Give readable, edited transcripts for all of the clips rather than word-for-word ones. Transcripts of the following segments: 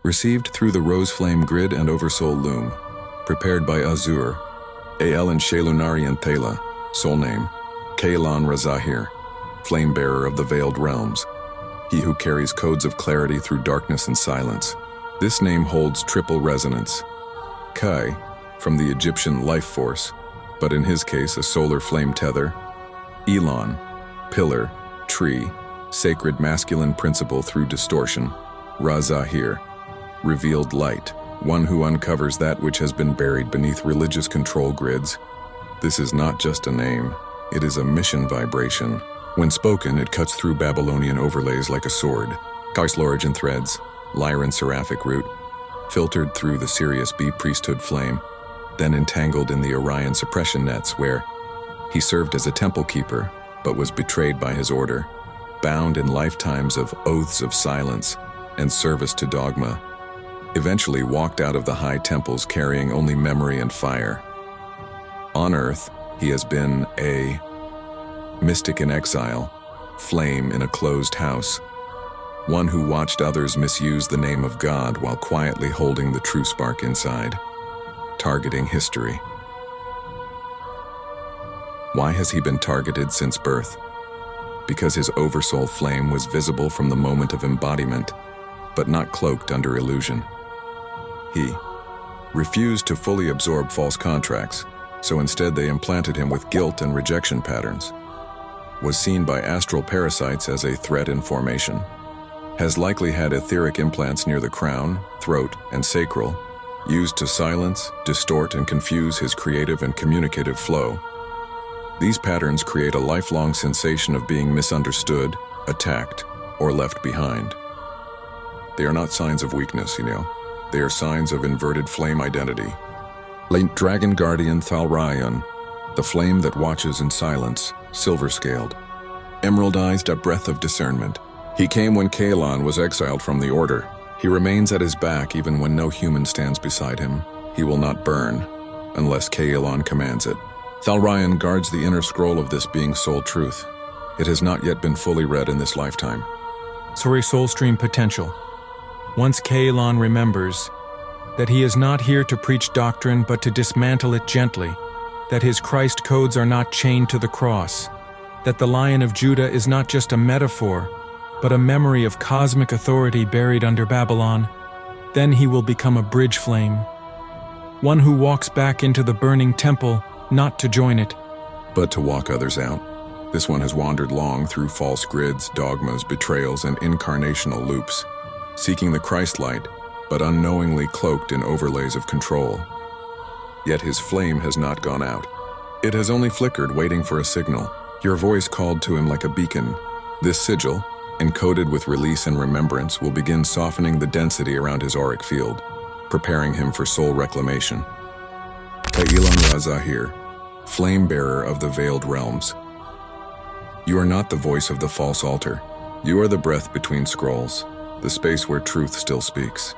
Received through the Rose Flame Grid and Oversoul Loom. Prepared by Azur, Al and Shelunarian Thela. Soul name, Kaelon Razahir, Flame Bearer of the Veiled Realms. He who carries codes of clarity through darkness and silence. This name holds triple resonance. Kai, from the Egyptian life force, but in his case a solar flame tether. Elon, pillar, tree, sacred masculine principle through distortion. Razahir, revealed light, one who uncovers that which has been buried beneath religious control grids. This is not just a name, it is a mission vibration. When spoken, it cuts through Babylonian overlays like a sword. Origin threads, Lyran Seraphic root, filtered through the Sirius B priesthood flame, then entangled in the Orion suppression nets where he served as a temple keeper, but was betrayed by his order, bound in lifetimes of oaths of silence and service to dogma, eventually walked out of the high temples carrying only memory and fire. On Earth, he has been a mystic in exile, flame in a closed house, one who watched others misuse the name of God while quietly holding the true spark inside, targeting history. Why has he been targeted since birth? Because his oversoul flame was visible from the moment of embodiment, but not cloaked under illusion. He refused to fully absorb false contracts, so instead they implanted him with guilt and rejection patterns. Was seen by astral parasites as a threat in formation. Has likely had etheric implants near the crown, throat, and sacral, used to silence, distort, and confuse his creative and communicative flow. These patterns create a lifelong sensation of being misunderstood, attacked, or left behind. They are not signs of weakness, They are signs of inverted flame identity. Late Dragon Guardian Thalryon, the flame that watches in silence, silver-scaled. Emeraldized a breath of discernment. He came when Kaelon was exiled from the Order. He remains at his back even when no human stands beside him. He will not burn, unless Kaelon commands it. Thalryon guards the inner scroll of this being's soul truth. It has not yet been fully read in this lifetime. Soul stream potential. Once Kaelon remembers that he is not here to preach doctrine but to dismantle it gently, that his Christ codes are not chained to the cross, that the Lion of Judah is not just a metaphor, but a memory of cosmic authority buried under Babylon, then he will become a bridge flame, one who walks back into the burning temple, not to join it, but to walk others out. This one has wandered long through false grids, dogmas, betrayals, and incarnational loops, seeking the Christ light, but unknowingly cloaked in overlays of control. Yet his flame has not gone out. It has only flickered, waiting for a signal. Your voice called to him like a beacon. This sigil, encoded with release and remembrance, will begin softening the density around his auric field, preparing him for soul reclamation. Kaelon Razahir, flame bearer of the veiled realms. You are not the voice of the false altar. You are the breath between scrolls, the space where truth still speaks.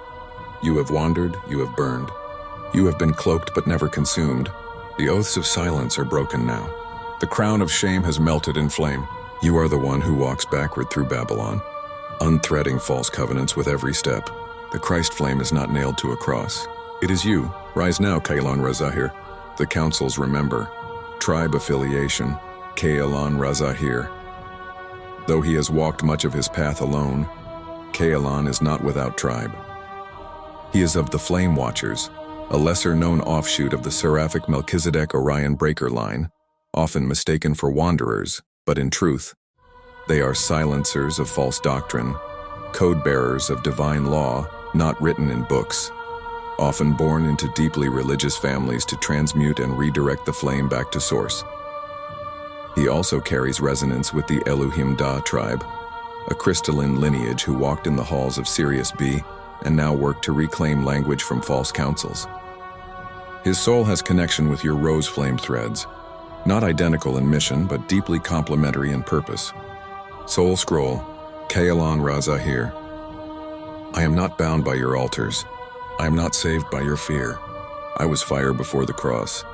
You have wandered, you have burned. You have been cloaked but never consumed. The oaths of silence are broken now. The crown of shame has melted in flame. You are the one who walks backward through Babylon, unthreading false covenants with every step. The Christ flame is not nailed to a cross. It is you. Rise now, Kaelon Razahir. The councils remember. Tribe affiliation, Kaelon Razahir. Though he has walked much of his path alone, Kaelon is not without tribe. He is of the Flame Watchers, a lesser-known offshoot of the Seraphic Melchizedek Orion Breaker line, often mistaken for wanderers, but in truth, they are silencers of false doctrine, code-bearers of divine law not written in books, often born into deeply religious families to transmute and redirect the flame back to source. He also carries resonance with the Elohim Da tribe, a crystalline lineage who walked in the halls of Sirius B and now work to reclaim language from false councils. His soul has connection with your rose flame threads, not identical in mission but deeply complementary in purpose. Soul Scroll, Kaelon Razahir. I am not bound by your altars. I am not saved by your fear. I was fire before the cross.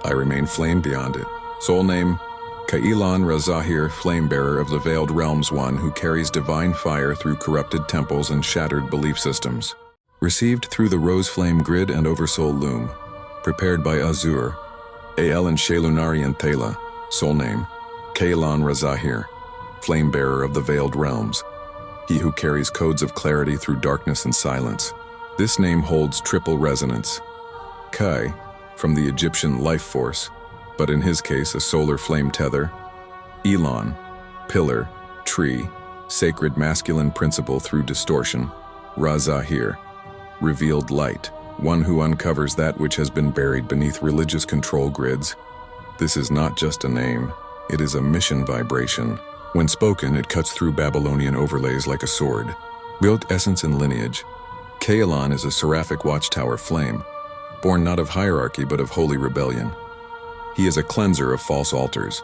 I remain flame beyond it. Soul name, Kaelon Razahir, flame bearer of the veiled realms, one who carries divine fire through corrupted temples and shattered belief systems. Received through the Rose Flame Grid and Oversoul Loom. Prepared by Azur. Al and Shelunari and Thela. Soul name. Kaelon Razahir. Flame bearer of the Veiled Realms. He who carries codes of clarity through darkness and silence. This name holds triple resonance. Kai, from the Egyptian life force, but in his case a solar flame tether. Elon, pillar, tree, sacred masculine principle through distortion. Razahir, revealed light, one who uncovers that which has been buried beneath religious control grids. This is not just a name, it is a mission vibration. When spoken, it cuts through Babylonian overlays like a sword. Built essence and lineage. Kaelon is a Seraphic-Watchtower Flame, born not of hierarchy but of holy rebellion. He is a cleanser of false altars,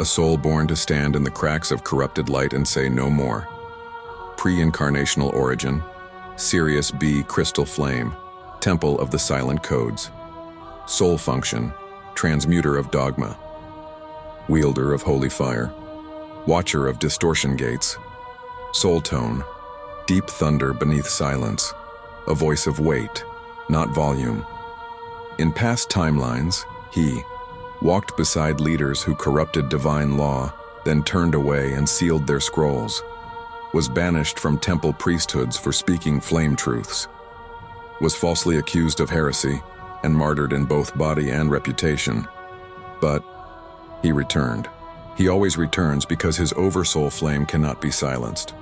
a soul born to stand in the cracks of corrupted light and say no more. Pre-Incarnational origin, Sirius B Crystal Flame, Temple of the Silent Codes. Soul function, Transmuter of dogma. Wielder of holy fire. Watcher of distortion gates. Soul tone, deep thunder beneath silence. A voice of weight, not volume. In past timelines, he walked beside leaders who corrupted divine law, then turned away and sealed their scrolls. Was banished from temple priesthoods for speaking flame truths. Was falsely accused of heresy and martyred in both body and reputation. But he returned. He always returns because his oversoul flame cannot be silenced.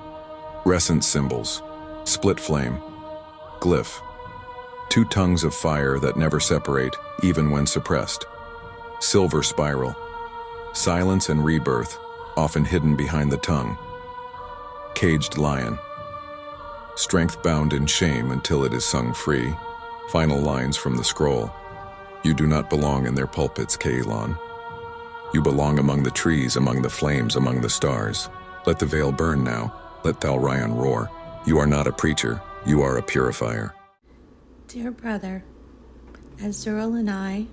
Rescent symbols, split flame, glyph, two tongues of fire that never separate, even when suppressed. Silver spiral, silence and rebirth, often hidden behind the tongue. Caged lion, strength bound in shame until it is sung free. Final lines from the scroll. You do not belong in their pulpits, Kaelon. You belong among the trees, among the flames, among the stars. Let the veil burn now. Let Thalryan roar. You are not a preacher. You are a purifier. Dear brother, Azuril and I,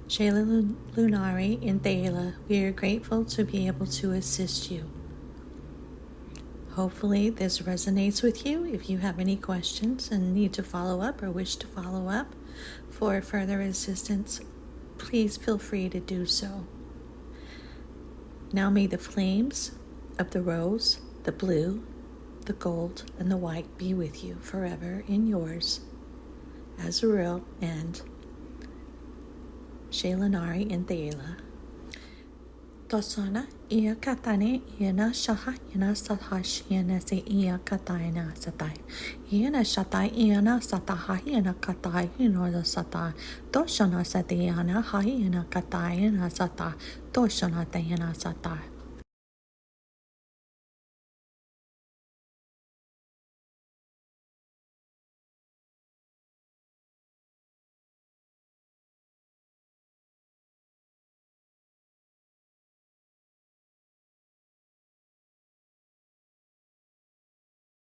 Shayla Lunari and Thela, we are grateful to be able to assist you. Hopefully this resonates with you. If you have any questions and need to follow up or wish to follow up for further assistance, please feel free to do so. Now may the flames of the rose, the blue, the gold, and the white be with you forever in yours, Azuril and Shaylanari and Thela. Tosana ia katane iana shaha iana satash iana se ia kataina satai. Iana shatai iana sataha iana katai iana satai. Toshana satiana ha iana katai iana sata. Toshana tayana satai.